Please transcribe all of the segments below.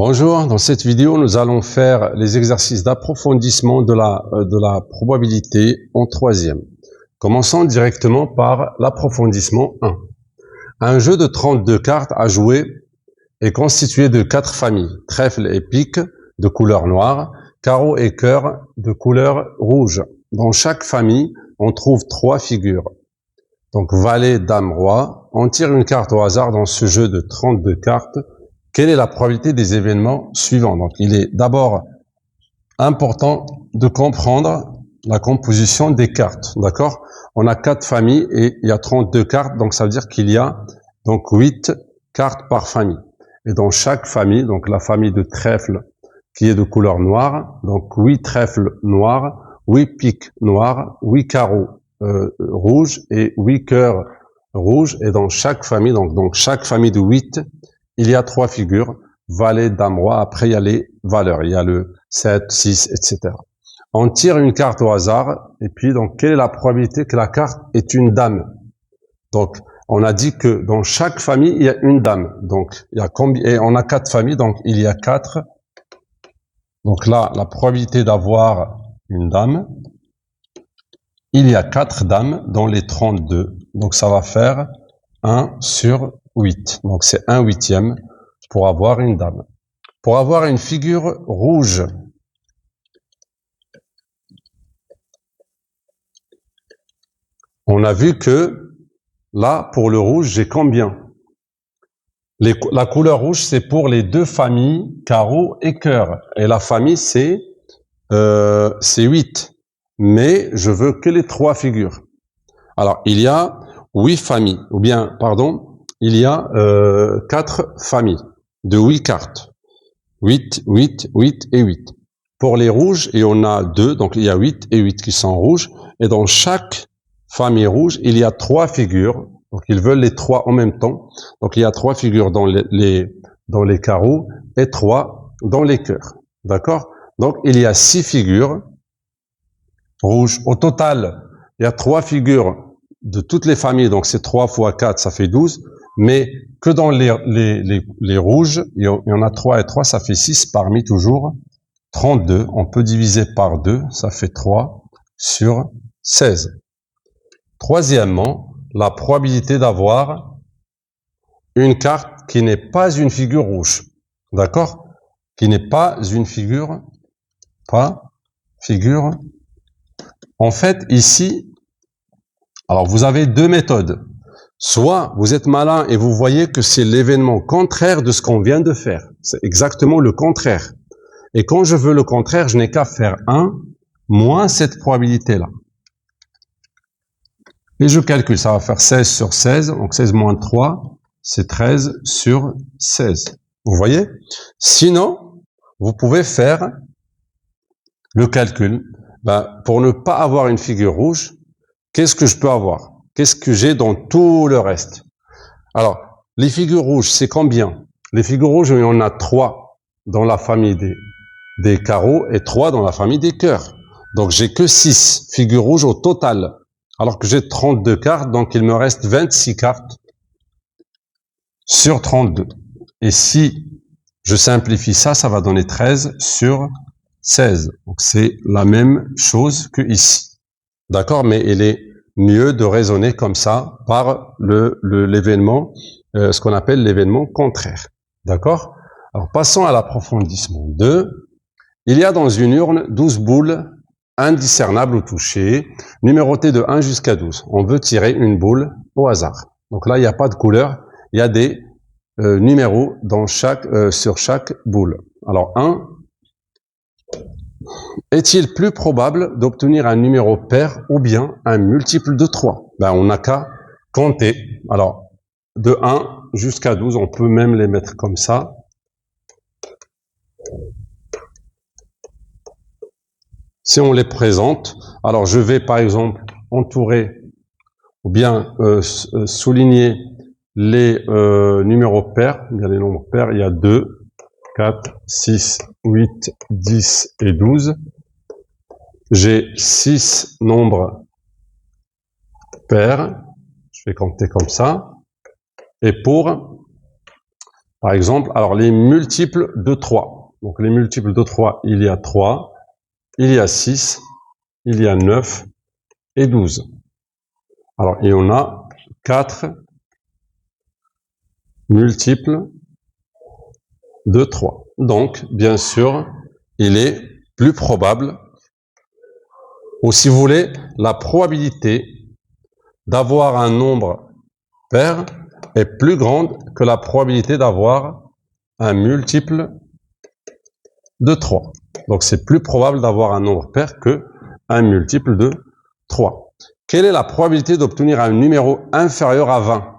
Bonjour, dans cette vidéo, nous allons faire les exercices d'approfondissement de la probabilité en troisième. Commençons directement par l'approfondissement 1. Un jeu de 32 cartes à jouer est constitué de 4 familles, trèfle et pique de couleur noire, carreau et cœur de couleur rouge. Dans chaque famille, on trouve 3 figures. Donc valet, dame, roi. On tire une carte au hasard dans ce jeu de 32 cartes. Quelle est la probabilité des événements suivants? Donc, il est d'abord important de comprendre la composition des cartes, d'accord? On a 4 familles et il y a 32 cartes, donc ça veut dire qu'il y a donc 8 cartes par famille. Et dans chaque famille, donc la famille de trèfle qui est de couleur noire, donc 8 trèfles noirs, 8 piques noirs, 8 carreaux rouges et 8 cœurs rouges. Et dans chaque famille, donc chaque famille de 8, il y a 3 figures, valet, dame, roi. Après, il y a les valeurs. Il y a le 7, 6, etc. On tire une carte au hasard. Et puis, donc, quelle est la probabilité que la carte est une dame? Donc, on a dit que dans chaque famille, il y a une dame. Donc, il y a combien? Et on a 4 familles, donc il y a 4. Donc là, la probabilité d'avoir une dame, il y a 4 dames dans les 32. Donc, ça va faire 1 sur 8. Donc, c'est 1/8 pour avoir une dame. Pour avoir une figure rouge, on a vu que là, pour le rouge, j'ai combien? La couleur rouge, c'est pour les 2 familles, carreau et cœur. Et la famille, c'est 8. Mais je veux que les 3 figures. Alors, il y a 8 familles, ou bien, pardon, il y a 4 familles de 8 cartes. 8, 8, 8 et 8. Pour les rouges, et on a 2, donc il y a 8 et 8 qui sont rouges. Et dans chaque famille rouge, il y a 3 figures. Donc ils veulent les 3 en même temps. Donc il y a 3 figures dans les carreaux et 3 dans les cœurs. D'accord? Donc il y a 6 figures rouges. Au total, il y a 3 figures de toutes les familles. Donc c'est 3 fois 4, ça fait 12. Mais que dans les rouges, il y en a 3 et 3, ça fait 6 parmi toujours 32. On peut diviser par 2, ça fait 3 sur 16. Troisièmement, la probabilité d'avoir une carte qui n'est pas une figure rouge. D'accord? Qui n'est pas une figure, En fait, ici, alors vous avez 2 méthodes. Soit vous êtes malin et vous voyez que c'est l'événement contraire de ce qu'on vient de faire. C'est exactement le contraire. Et quand je veux le contraire, je n'ai qu'à faire 1 moins cette probabilité-là. Et je calcule, ça va faire 16 sur 16, donc 16 moins 3, c'est 13 sur 16. Vous voyez? Sinon, vous pouvez faire le calcul. Pour ne pas avoir une figure rouge, qu'est-ce que je peux avoir? Qu'est-ce que j'ai dans tout le reste? Alors, les figures rouges, c'est combien? Les figures rouges, il y en a 3 dans la famille des carreaux et 3 dans la famille des cœurs. Donc, j'ai que 6 figures rouges au total. Alors que j'ai 32 cartes, donc il me reste 26 cartes sur 32. Et si je simplifie ça, ça va donner 13 sur 16. Donc c'est la même chose que ici. D'accord? Mais il est mieux de raisonner comme ça par l'événement, ce qu'on appelle l'événement contraire. D'accord? Alors passons à l'approfondissement 2. Il y a dans une urne 12 boules indiscernables au toucher, numérotées de 1 jusqu'à 12. On veut tirer une boule au hasard. Donc là, il n'y a pas de couleur, il y a des numéros sur chaque boule. Alors 1, est-il plus probable d'obtenir un numéro pair ou bien un multiple de 3? On n'a qu'à compter. Alors, de 1 jusqu'à 12, on peut même les mettre comme ça. Si on les présente, alors je vais par exemple entourer ou bien souligner les numéros pairs, il y a les nombres pairs, il y a 2, 4, 6, 8, 10 et 12. J'ai 6 nombres pairs, je vais compter comme ça. Et pour Par exemple, alors les multiples de 3. Donc les multiples de 3, il y a 3, il y a 6, il y a 9 et 12. Alors, et on a 4 multiples de 3. Donc, bien sûr, il est plus probable, ou si vous voulez, la probabilité d'avoir un nombre pair est plus grande que la probabilité d'avoir un multiple de 3. Donc, c'est plus probable d'avoir un nombre pair que un multiple de 3. Quelle est la probabilité d'obtenir un numéro inférieur à 20?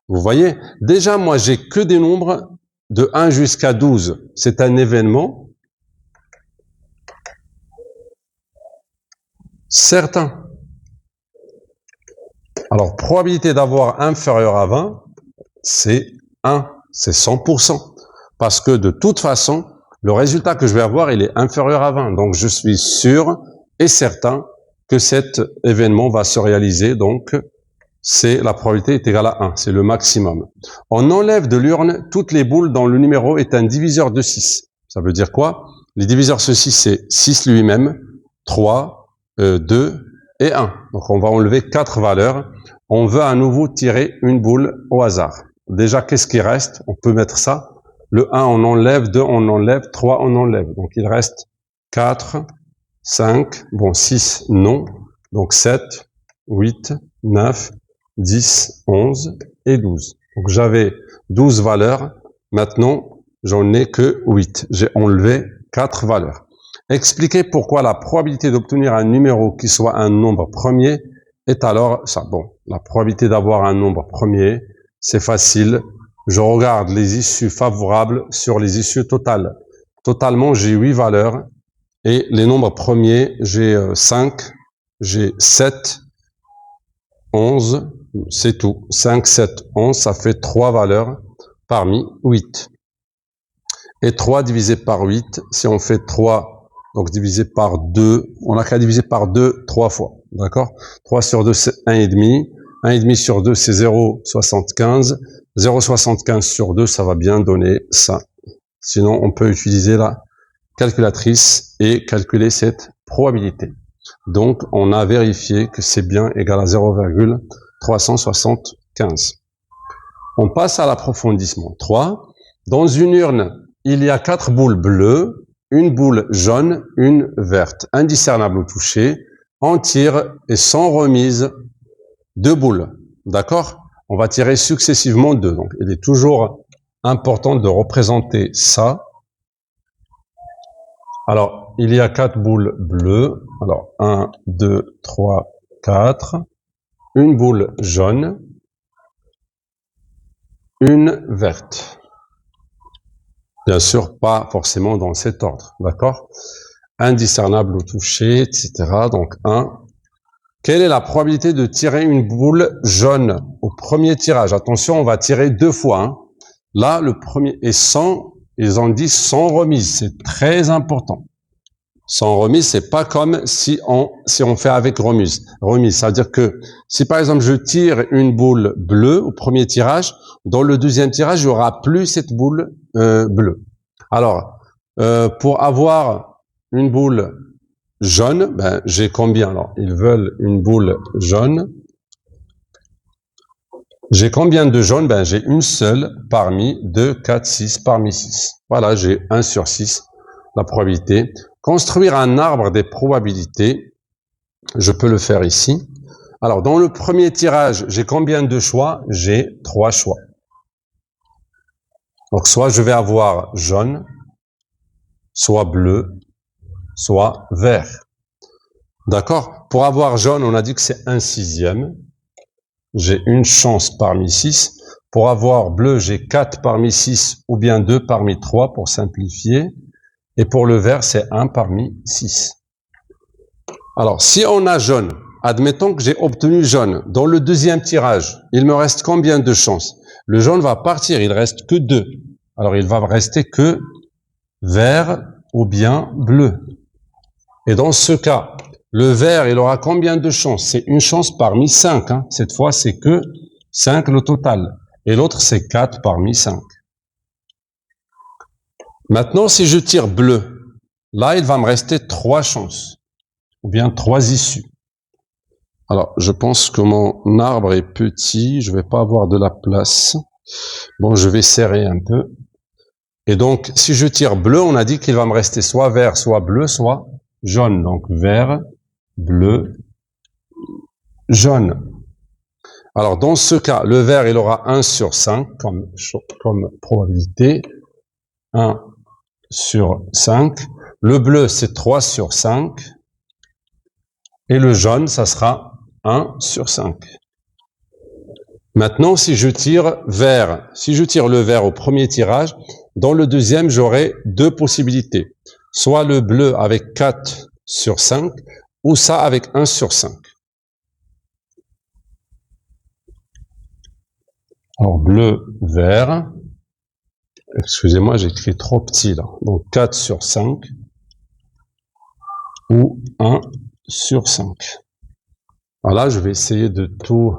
Vous voyez, déjà, moi, j'ai que des nombres de 1 jusqu'à 12. C'est un événement certain. Alors, probabilité d'avoir inférieur à 20, c'est 1, c'est 100%. Parce que de toute façon, le résultat que je vais avoir, il est inférieur à 20. Donc, je suis sûr et certain que cet événement va se réaliser. Donc, c'est la probabilité est égale à 1, c'est le maximum. On enlève de l'urne toutes les boules dont le numéro est un diviseur de 6. Ça veut dire quoi? Les diviseurs de 6, c'est 6 lui-même, 3, 2 et 1. Donc on va enlever 4 valeurs. On veut à nouveau tirer une boule au hasard. Déjà, qu'est-ce qui reste? On peut mettre ça. Le 1, on enlève, 2, on enlève, 3, on enlève. Donc il reste 4, 5, bon 6, non. Donc 7, 8, 9, 10, 11 et 12. Donc j'avais 12 valeurs. Maintenant, j'en ai que 8. J'ai enlevé 4 valeurs. Expliquez pourquoi la probabilité d'obtenir un numéro qui soit un nombre premier est alors ça. Bon, la probabilité d'avoir un nombre premier, c'est facile. Je regarde les issues favorables sur les issues totales. Totalement, j'ai 8 valeurs. Et les nombres premiers, j'ai 5, j'ai 7, 11, c'est tout. 5, 7, 11, ça fait 3 valeurs parmi 8. Et 3 divisé par 8, si on fait 3, donc divisé par 2, on n'a qu'à diviser par 2 3 fois. D'accord? 3 sur 2, c'est 1,5. 1,5 sur 2, c'est 0,75. 0,75 sur 2, ça va bien donner ça. Sinon, on peut utiliser la calculatrice et calculer cette probabilité. Donc, on a vérifié que c'est bien égal à 0,375. On passe à l'approfondissement 3. Dans une urne, il y a 4 boules bleues, une boule jaune, une verte, indiscernable au toucher. On tire et sans remise 2 boules. D'accord? On va tirer successivement 2. Donc, il est toujours important de représenter ça. Alors, il y a 4 boules bleues. Alors, 1, 2, 3, 4. Une boule jaune. Une verte. Bien sûr, pas forcément dans cet ordre. D'accord? Indiscernable au toucher, etc. Donc, 1. Quelle est la probabilité de tirer une boule jaune au premier tirage? Attention, on va tirer 2 fois. Hein. Là, le premier est sans, ils ont dit sans remise. C'est très important. Sans remise, c'est pas comme si on fait avec remise. Remise, ça veut dire que si par exemple je tire une boule bleue au premier tirage, dans le deuxième tirage, il n'y aura plus cette boule bleue. Alors, pour avoir une boule jaune, ben, j'ai combien? Alors, ils veulent une boule jaune. J'ai combien de jaunes? Ben, j'ai une seule parmi 2, 4, 6 parmi 6. Voilà, j'ai 1 sur 6, la probabilité. Construire un arbre des probabilités, je peux le faire ici. Alors, dans le premier tirage, j'ai combien de choix? J'ai 3 choix. Donc, soit je vais avoir jaune, soit bleu, soit vert. D'accord? Pour avoir jaune, on a dit que c'est 1/6. J'ai une chance parmi 6. Pour avoir bleu, j'ai 4 parmi 6 ou bien 2 parmi 3 pour simplifier. Et pour le vert, c'est 1 parmi 6. Alors, si on a jaune, admettons que j'ai obtenu jaune. Dans le deuxième tirage, il me reste combien de chances? Le jaune va partir, il reste que 2. Alors, il va rester que vert ou bien bleu. Et dans ce cas, le vert, il aura combien de chances? C'est une chance parmi 5. Hein. Cette fois, c'est que 5 le total. Et l'autre, c'est 4 parmi 5. Maintenant, si je tire bleu, là, il va me rester 3 chances, ou bien 3 issues. Alors, je pense que mon arbre est petit, je vais pas avoir de la place. Bon, je vais serrer un peu. Et donc, si je tire bleu, on a dit qu'il va me rester soit vert, soit bleu, soit jaune. Donc, vert, bleu, jaune. Alors, dans ce cas, le vert, il aura 1 sur 5 comme probabilité. 1 sur 5. Le bleu, c'est 3 sur 5. Et le jaune, ça sera 1 sur 5. Maintenant, si je tire vert, si je tire le vert au premier tirage, dans le deuxième, j'aurai 2 possibilités. Soit le bleu avec 4 sur 5, ou ça avec 1 sur 5. Alors, bleu, vert. Excusez-moi, j'ai écrit trop petit là. Donc, 4 sur 5, ou 1 sur 5. Voilà, je vais essayer de tout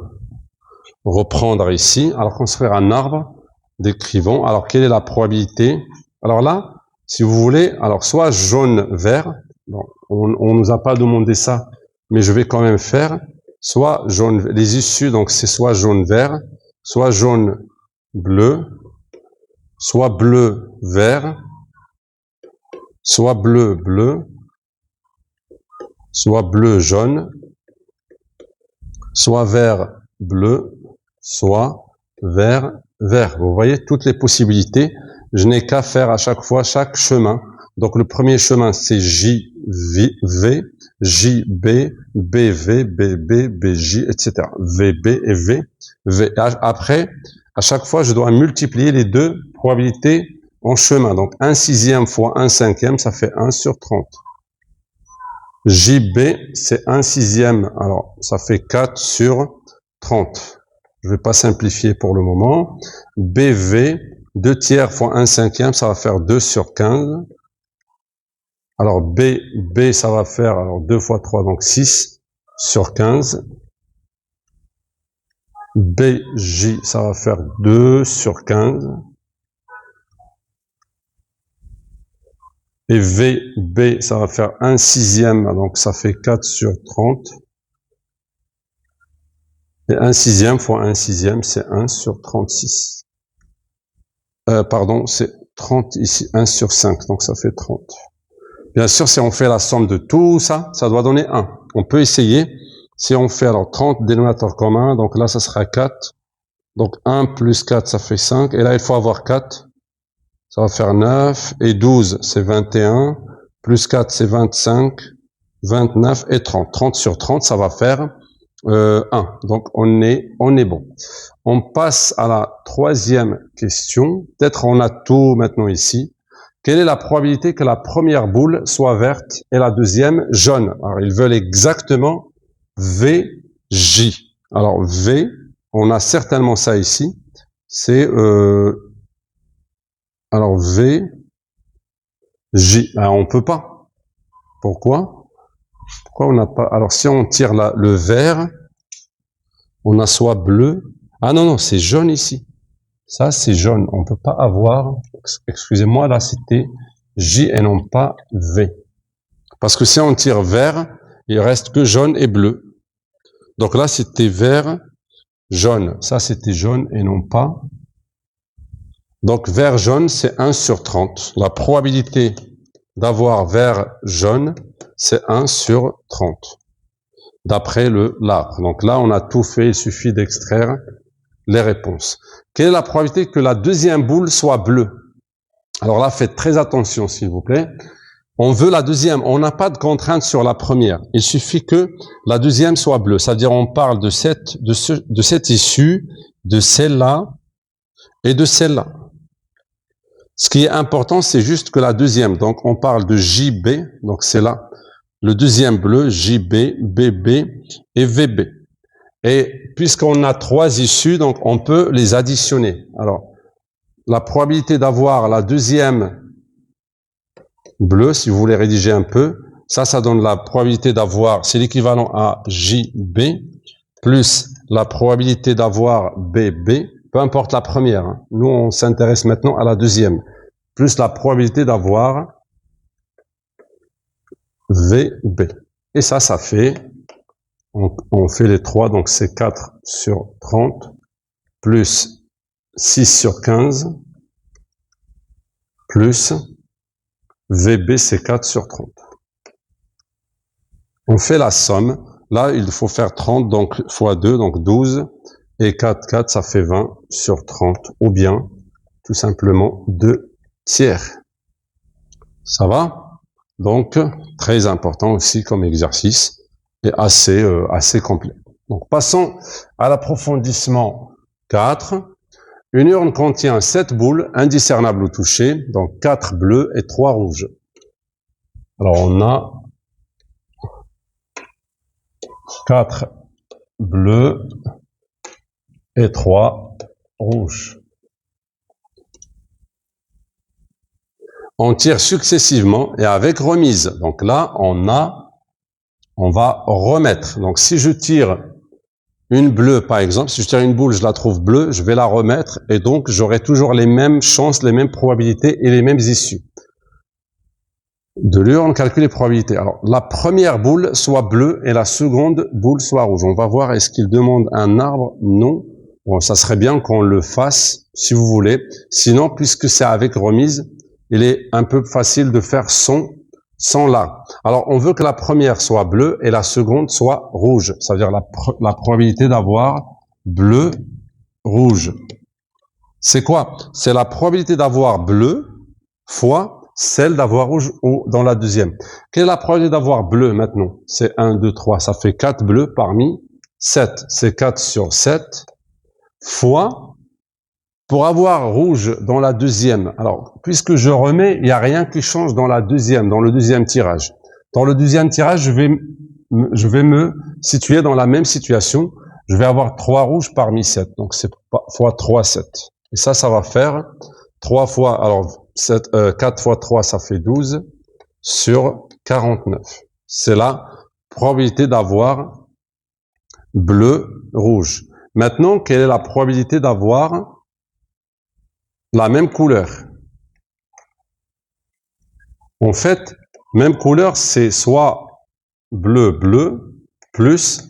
reprendre ici. Alors, construire un arbre, décrivons. Alors, quelle est la probabilité? Alors là, si vous voulez, alors soit jaune-vert, bon, on nous a pas demandé ça, mais je vais quand même faire, soit jaune, les issues, donc c'est soit jaune-vert, soit jaune-bleu, soit bleu-vert, soit bleu-bleu, soit bleu-jaune, soit vert-bleu, soit vert-vert. Vous voyez toutes les possibilités. Je n'ai qu'à faire à chaque fois chaque chemin. Donc le premier chemin c'est JV, JB, BV, BB, BJ, etc. VB et V. Après, à chaque fois, je dois multiplier les 2 probabilités en chemin. Donc 1 sixième fois 1 cinquième, ça fait 1 sur 30. JB, c'est 1 sixième, alors ça fait 4 sur 30. Je vais pas simplifier pour le moment. BV, 2 tiers fois 1 cinquième, ça va faire 2 sur 15. Alors B, ça va faire alors 2 fois 3, donc 6 sur 15. BJ, ça va faire 2 sur 15. Et VB, ça va faire 1 sixième, donc ça fait 4 sur 30. Et 1 sixième fois 1 sixième, c'est 1 sur 36. Pardon, c'est 30 ici, 1 sur 5, donc ça fait 30. Bien sûr, si on fait la somme de tout ça, ça doit donner 1. On peut essayer. Si on fait alors 30 dénominateur commun, donc là, ça sera 4. Donc 1 plus 4, ça fait 5. Et là, il faut avoir 4. Ça va faire 9. Et 12, c'est 21. Plus 4, c'est 25. 29 et 30. 30 sur 30, ça va faire 1. Donc, on est bon. On passe à la troisième question. Peut-être on a tout maintenant ici. Quelle est la probabilité que la première boule soit verte et la deuxième jaune? Alors, ils veulent exactement VJ. Alors, V, on a certainement ça ici. C'est, alors, VJ. Ben, on peut pas. Pourquoi? Pourquoi on n'a pas? Alors, si on tire là, le vert, on a soit bleu. Ah non, non, c'est jaune ici. Ça, c'est jaune. On peut pas avoir, excusez-moi, là, c'était J et non pas V. Parce que si on tire vert, il reste que jaune et bleu. Donc là, c'était vert, jaune. Ça, c'était jaune et non pas. Donc, vert, jaune, c'est 1 sur 30. La probabilité d'avoir vert, jaune, c'est 1 sur 30. D'après l'arbre. Donc là, on a tout fait. Il suffit d'extraire les réponses. Quelle est la probabilité que la deuxième boule soit bleue? Alors là, faites très attention, s'il vous plaît. On veut la deuxième. On n'a pas de contrainte sur la première. Il suffit que la deuxième soit bleue. C'est-à-dire, on parle de cette issue, de celle-là et de celle-là. Ce qui est important, c'est juste que la deuxième. Donc, on parle de JB. Donc, c'est là. Le deuxième bleu, JB, BB et VB. Et puisqu'on a 3 issues, donc on peut les additionner. Alors, la probabilité d'avoir la deuxième bleue, si vous voulez rédiger un peu, ça donne la probabilité d'avoir, c'est l'équivalent à JB, plus la probabilité d'avoir BB, peu importe la première. Hein. Nous, on s'intéresse maintenant à la deuxième. plus la probabilité d'avoir VB. Et ça fait, on fait les 3, donc c'est 4 sur 30, plus 6 sur 15, plus VB, c'est 4 sur 30. On fait la somme. Là, il faut faire 30, donc fois 2, donc 12. Et 4, ça fait 20 sur 30. Ou bien, tout simplement, 2 tiers. Ça va? Donc, très important aussi comme exercice. Et assez complet. Donc, passons à l'approfondissement 4. Une urne contient 7 boules indiscernables au toucher, donc 4 bleus et 3 rouges. Alors, on a 4 bleus et 3 rouges. On tire successivement et avec remise. Donc là, on va remettre. Donc si je tire une bleue, par exemple, si je tire une boule, je la trouve bleue, je vais la remettre et donc j'aurai toujours les mêmes chances, les mêmes probabilités et les mêmes issues. De l'urne, calcule les probabilités. Alors, la première boule soit bleue et la seconde boule soit rouge. On va voir, est-ce qu'il demande un arbre? Non. Bon, ça serait bien qu'on le fasse, si vous voulez. Sinon, puisque c'est avec remise, il est un peu facile de faire sans l'arbre. Alors, on veut que la première soit bleue et la seconde soit rouge. Ça veut dire la probabilité d'avoir bleu, rouge. C'est quoi? C'est la probabilité d'avoir bleu fois celle d'avoir rouge ou dans la deuxième. Quelle est la probabilité d'avoir bleu maintenant? C'est 1, 2, 3. Ça fait 4 bleus parmi 7. C'est 4 sur 7 fois, pour avoir rouge dans la deuxième. Alors, puisque je remets, il n'y a rien qui change dans le deuxième tirage. Dans le deuxième tirage, je vais me situer dans la même situation. Je vais avoir 3 rouges parmi 7. Donc, c'est fois 3, 7. Et ça va faire 3 fois, alors, 4 fois 3, ça fait 12 sur 49. C'est la probabilité d'avoir bleu, rouge. Maintenant, quelle est la probabilité d'avoir la même couleur? En fait, même couleur, c'est soit bleu, bleu, plus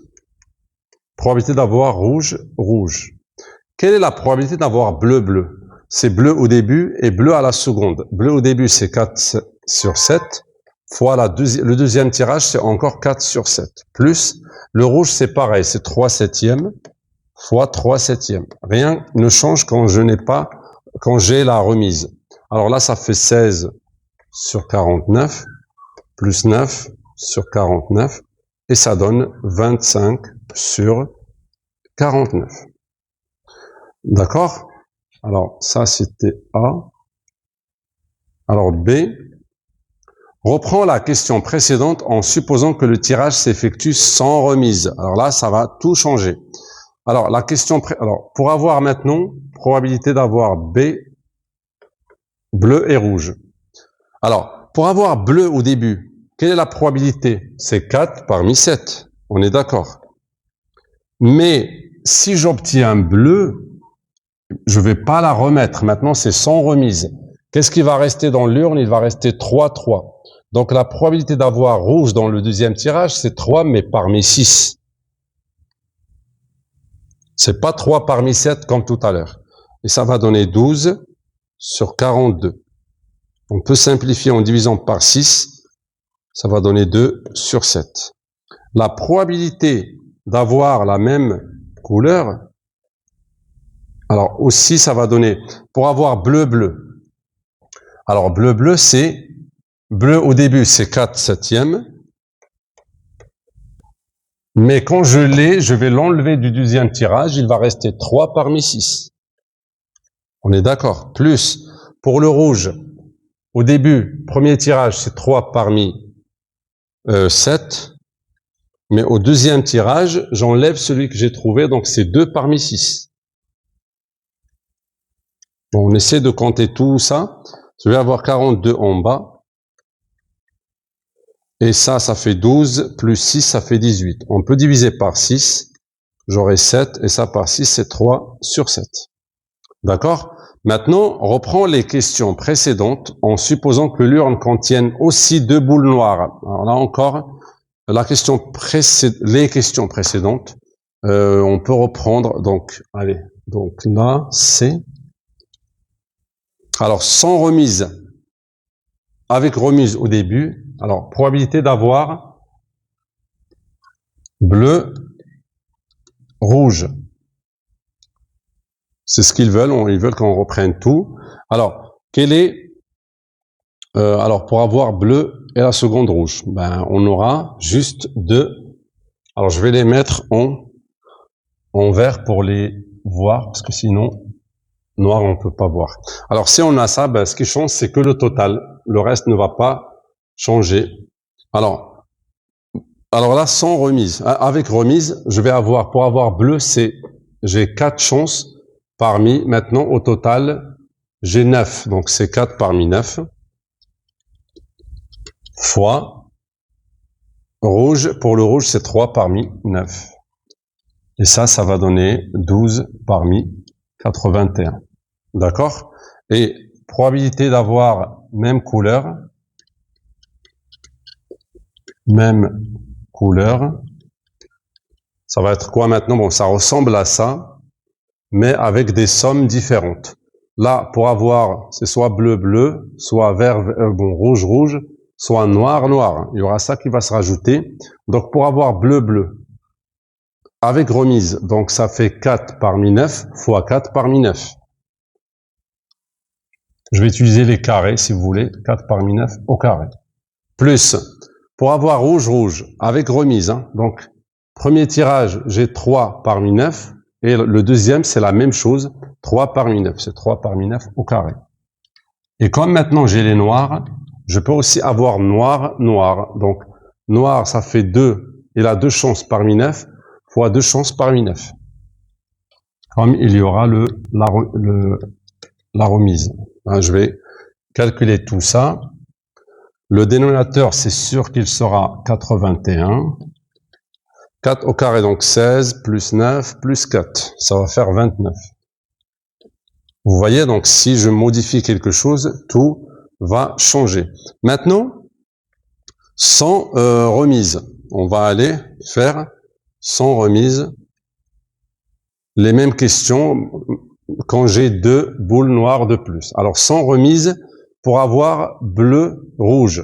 probabilité d'avoir rouge, rouge. Quelle est la probabilité d'avoir bleu, bleu? C'est bleu au début et bleu à la seconde. Bleu au début, c'est 4 sur 7, fois le deuxième tirage, c'est encore 4 sur 7. Plus, le rouge, c'est pareil, c'est 3 septièmes, fois 3 septièmes. Rien ne change quand j'ai la remise. Alors là, ça fait 16 sur 49, plus 9 sur 49, et ça donne 25 sur 49. D'accord? Alors, ça, c'était A. Alors, B. Reprends la question précédente en supposant que le tirage s'effectue sans remise. Alors là, ça va tout changer. Alors, pour avoir maintenant, probabilité d'avoir B, bleu et rouge. Alors, pour avoir bleu au début, quelle est la probabilité? C'est 4 parmi 7. On est d'accord. Mais, si j'obtiens bleu, je vais pas la remettre. Maintenant, c'est sans remise. Qu'est-ce qui va rester dans l'urne? Il va rester 3, 3. Donc, la probabilité d'avoir rouge dans le deuxième tirage, c'est 3, mais parmi 6. C'est pas 3 parmi 7 comme tout à l'heure. Et ça va donner 12 sur 42. On peut simplifier en divisant par 6. Ça va donner 2 sur 7. La probabilité d'avoir la même couleur, alors aussi, ça va donner, pour avoir bleu, bleu. Alors, bleu, bleu, c'est, bleu au début, c'est 4 septièmes. Mais quand je l'ai, je vais l'enlever du deuxième tirage, il va rester 3 parmi 6. On est d'accord. Plus, pour le rouge, au début, premier tirage, c'est 3 parmi 7. Mais au deuxième tirage, j'enlève celui que j'ai trouvé, donc c'est 2 parmi 6. Bon, on essaie de compter tout ça. Je vais avoir 42 en bas. Et ça fait 12, plus 6, ça fait 18. On peut diviser par 6. J'aurai 7, et ça par 6, c'est 3 sur 7. D'accord? Maintenant, on reprend les questions précédentes en supposant que l'urne contienne aussi 2 boules noires. Alors là encore, les questions précédentes, on peut reprendre. Donc, allez, donc là, c'est... Alors, sans remise, avec remise au début, alors, probabilité d'avoir bleu, rouge. C'est ce qu'ils veulent, ils veulent qu'on reprenne tout. Alors, alors, pour avoir bleu et la seconde rouge, ben, on aura juste 2. Alors, je vais les mettre en vert pour les voir, parce que sinon, noir, on peut pas voir. Alors, si on a ça, ben, ce qui change, c'est que le total. Le reste ne va pas changer. Alors là, sans remise. Avec remise, je vais avoir, pour avoir bleu, j'ai 4 chances parmi, maintenant, au total, j'ai 9. Donc, c'est 4 parmi 9. Fois rouge. Pour le rouge, c'est 3 parmi 9. Et ça va donner 12 parmi 81. D'accord? Et probabilité d'avoir même couleur, ça va être quoi maintenant? Bon, ça ressemble à ça, mais avec des sommes différentes. Là, pour avoir, c'est soit bleu-bleu, soit vert, rouge-rouge, soit noir-noir. Il y aura ça qui va se rajouter. Donc, pour avoir bleu-bleu, avec remise, donc ça fait 4 parmi 9 fois 4 parmi 9. Je vais utiliser les carrés, si vous voulez, 4 parmi 9 au carré. Plus, pour avoir rouge-rouge, avec remise, hein, donc, premier tirage, j'ai 3 parmi 9, et le deuxième, c'est la même chose, 3 parmi 9, c'est 3 parmi 9 au carré. Et comme maintenant j'ai les noirs, je peux aussi avoir noir. Donc, noir, ça fait 2, il a 2 chances parmi 9, fois 2 chances parmi 9. Comme il y aura la remise. Hein, je vais calculer tout ça. Le dénominateur, c'est sûr qu'il sera 81. 4 au carré, donc 16, plus 9, plus 4. Ça va faire 29. Vous voyez, donc si je modifie quelque chose, tout va changer. Maintenant, sans remise, on va aller faire sans remise les mêmes questions quand j'ai 2 boules noires de plus. Alors, sans remise, pour avoir bleu-rouge.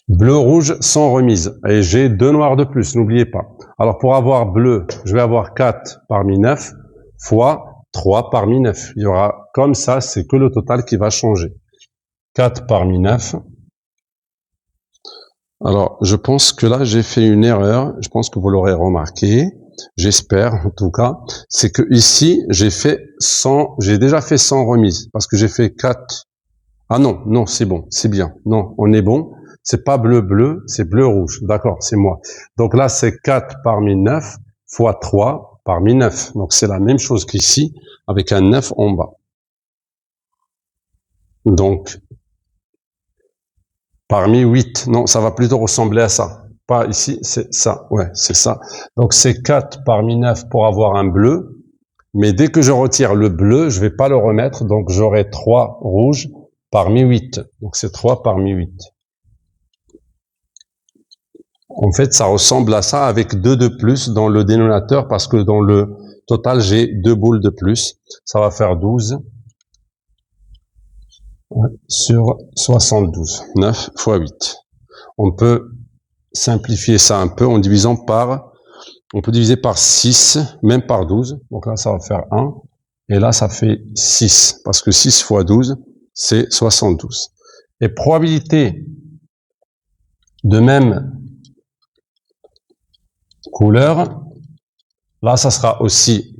Bleu-rouge sans remise. Et j'ai 2 noirs de plus, n'oubliez pas. Alors, pour avoir bleu, je vais avoir 4 parmi 9 fois 3 parmi 9. Il y aura comme ça, c'est que le total qui va changer. 4 parmi 9. Alors, je pense que là, j'ai fait une erreur. Je pense que vous l'aurez remarqué. J'espère, en tout cas. C'est que ici, j'ai déjà fait sans remise. Parce que j'ai fait 4. Ah non, c'est bon, c'est bien. Non, on est bon. C'est pas bleu-bleu, c'est bleu-rouge. D'accord, c'est moi. Donc là, c'est 4 parmi 9 fois 3 parmi 9. Donc c'est la même chose qu'ici, avec un 9 en bas. Donc, parmi 8. Non, ça va plutôt ressembler à ça. Pas ici, c'est ça. Ouais, c'est ça. Donc c'est 4 parmi 9 pour avoir un bleu. Mais dès que je retire le bleu, je vais pas le remettre. Donc j'aurai 3 rouges parmi 8. Donc c'est 3 parmi 8. En fait, ça ressemble à ça avec 2 de plus dans le dénominateur parce que dans le total, j'ai 2 boules de plus. Ça va faire 12 sur 72. 9 fois 8. On peut simplifier ça un peu en divisant on peut diviser par 6, même par 12. Donc là, ça va faire 1. Et là, ça fait 6. Parce que 6 fois 12, c'est 72. Et probabilité de même couleur, là, ça sera aussi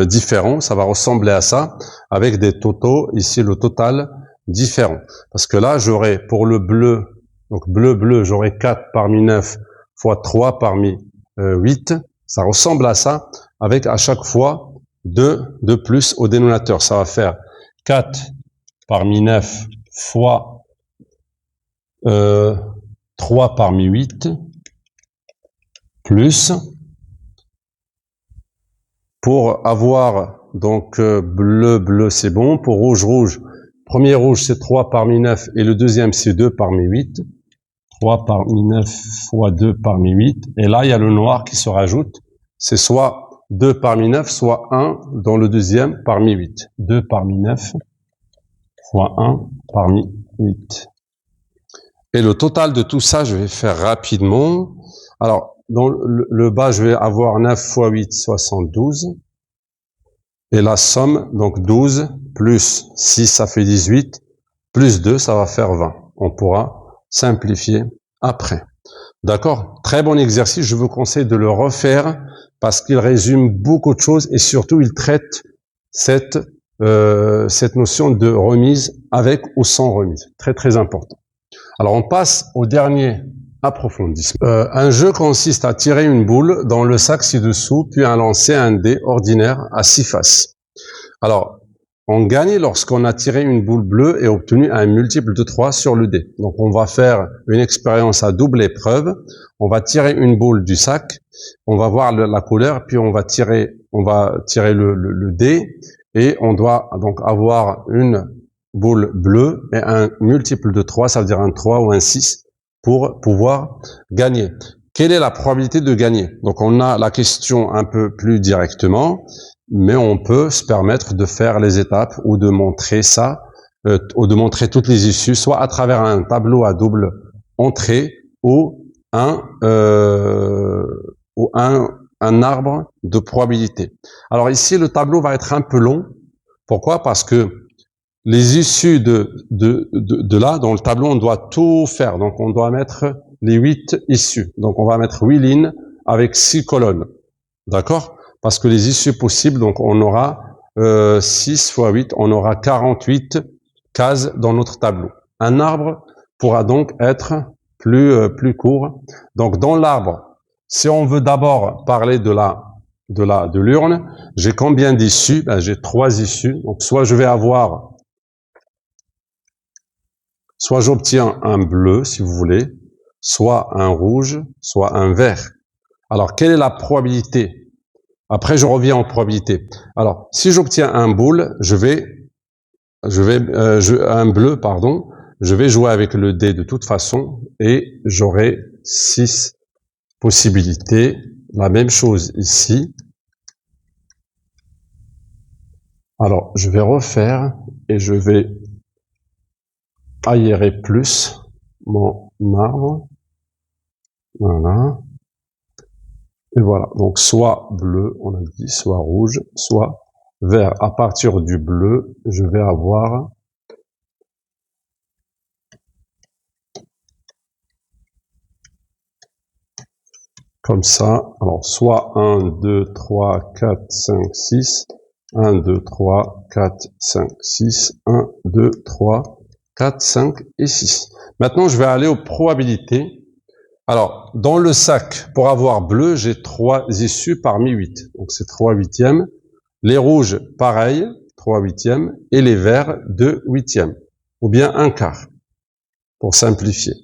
différent. Ça va ressembler à ça, avec des totaux, ici, le total différent. Parce que là, j'aurai pour le bleu, donc bleu-bleu, j'aurai 4 parmi 9 fois 3 parmi 8. Ça ressemble à ça, avec à chaque fois 2 de plus au dénominateur. Ça va faire 4 parmi 9 fois 3 parmi 8. plus, pour avoir, donc, bleu, bleu, c'est bon, pour rouge, rouge, premier rouge, c'est 3 parmi 9, et le deuxième, c'est 2 parmi 8, 3 parmi 9 fois 2 parmi 8, et là, il y a le noir qui se rajoute, c'est soit 2 parmi 9, soit 1 dans le deuxième parmi 8. 2 parmi 9 fois 1 parmi 8. Et le total de tout ça, je vais faire rapidement. Alors, dans le bas, je vais avoir 9 fois 8, 72. Et la somme, donc 12, plus 6, ça fait 18, plus 2, ça va faire 20. On pourra simplifier après. D'accord? Très bon exercice, je vous conseille de le refaire parce qu'il résume beaucoup de choses et surtout il traite cette notion de remise avec ou sans remise. Très très important. Alors on passe au dernier approfondissement. Un jeu consiste à tirer une boule dans le sac ci-dessous puis à lancer un dé ordinaire à 6 faces. Alors, on gagne lorsqu'on a tiré une boule bleue et obtenu un multiple de 3 sur le dé. Donc, on va faire une expérience à double épreuve. On va tirer une boule du sac, on va voir la couleur, puis on va tirer le dé et on doit donc avoir une boule bleue et un multiple de 3, ça veut dire un 3 ou un 6 pour pouvoir gagner. Quelle est la probabilité de gagner? Donc, on a la question un peu plus directement, mais on peut se permettre de faire les étapes ou de montrer ça, ou de montrer toutes les issues, soit à travers un tableau à double entrée ou un arbre de probabilité. Alors ici, le tableau va être un peu long. Pourquoi? Parce que les issues de là, dans le tableau, on doit tout faire. Donc, on doit mettre les 8 issues. Donc, on va mettre 8 lignes avec 6 colonnes. D'accord? Parce que les issues possibles, donc on aura 6 fois 8, on aura 48 cases dans notre tableau. Un arbre pourra donc être plus court. Donc dans l'arbre, si on veut d'abord parler de l'urne, j'ai combien d'issues? Ben, j'ai 3 issues. Donc soit j'obtiens un bleu, si vous voulez, soit un rouge, soit un vert. Alors quelle est la probabilité? Après, je reviens en probabilité. Alors, si j'obtiens un boule, un bleu, pardon, je vais jouer avec le dé de toute façon et j'aurai 6 possibilités. La même chose ici. Alors, je vais refaire et je vais aérer plus mon arbre. Voilà. Et voilà, donc soit bleu, on a dit, soit rouge, soit vert. À partir du bleu, je vais avoir comme ça. Alors, soit 1, 2, 3, 4, 5, 6. 1, 2, 3, 4, 5, 6. 1, 2, 3, 4, 5 et 6. Maintenant, je vais aller aux probabilités. Alors, dans le sac, pour avoir bleu, j'ai 3 issues parmi 8. Donc, c'est 3 huitièmes. Les rouges, pareil, 3 huitièmes. Et les verts, 2 huitièmes. Ou bien un quart, pour simplifier.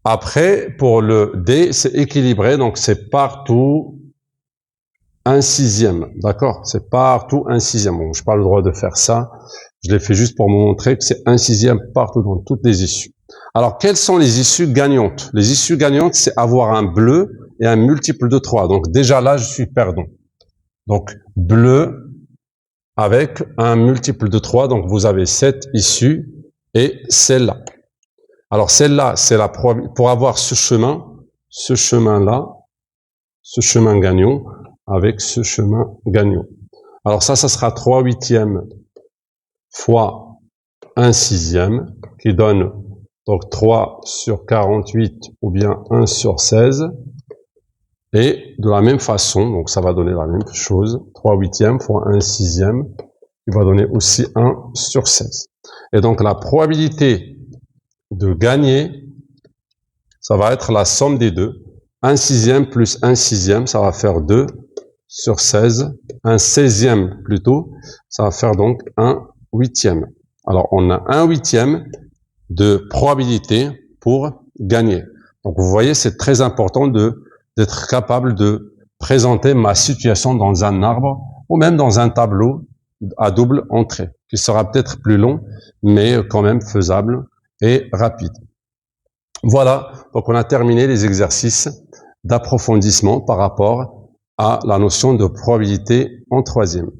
Après, pour le dé, c'est équilibré. Donc, c'est partout un sixième. D'accord? C'est partout un sixième. Bon, je n'ai pas le droit de faire ça. Je l'ai fait juste pour vous montrer que c'est un sixième partout dans toutes les issues. Alors, quelles sont les issues gagnantes? Les issues gagnantes, c'est avoir un bleu et un multiple de 3. Donc, déjà là, je suis perdant. Donc, bleu avec un multiple de 3. Donc, vous avez 7 issues et celle-là. Alors, celle-là, c'est la probabilité. Pour avoir ce chemin-là, ce chemin gagnant avec ce chemin gagnant. Alors, ça sera 3 huitièmes fois 1 sixième qui donne donc 3 sur 48 ou bien 1 sur 16. Et de la même façon, donc ça va donner la même chose, 3 huitièmes fois 1 sixième, qui va donner aussi 1 sur 16. Et donc la probabilité de gagner, ça va être la somme des deux. 1 sixième plus 1 sixième, ça va faire 2 sur 16. 1 16e plutôt, ça va faire donc 1 huitième. Alors on a 1 huitième de probabilité pour gagner. Donc vous voyez, c'est très important de d'être capable de présenter ma situation dans un arbre ou même dans un tableau à double entrée, qui sera peut-être plus long, mais quand même faisable et rapide. Voilà, donc on a terminé les exercices d'approfondissement par rapport à la notion de probabilité en troisième.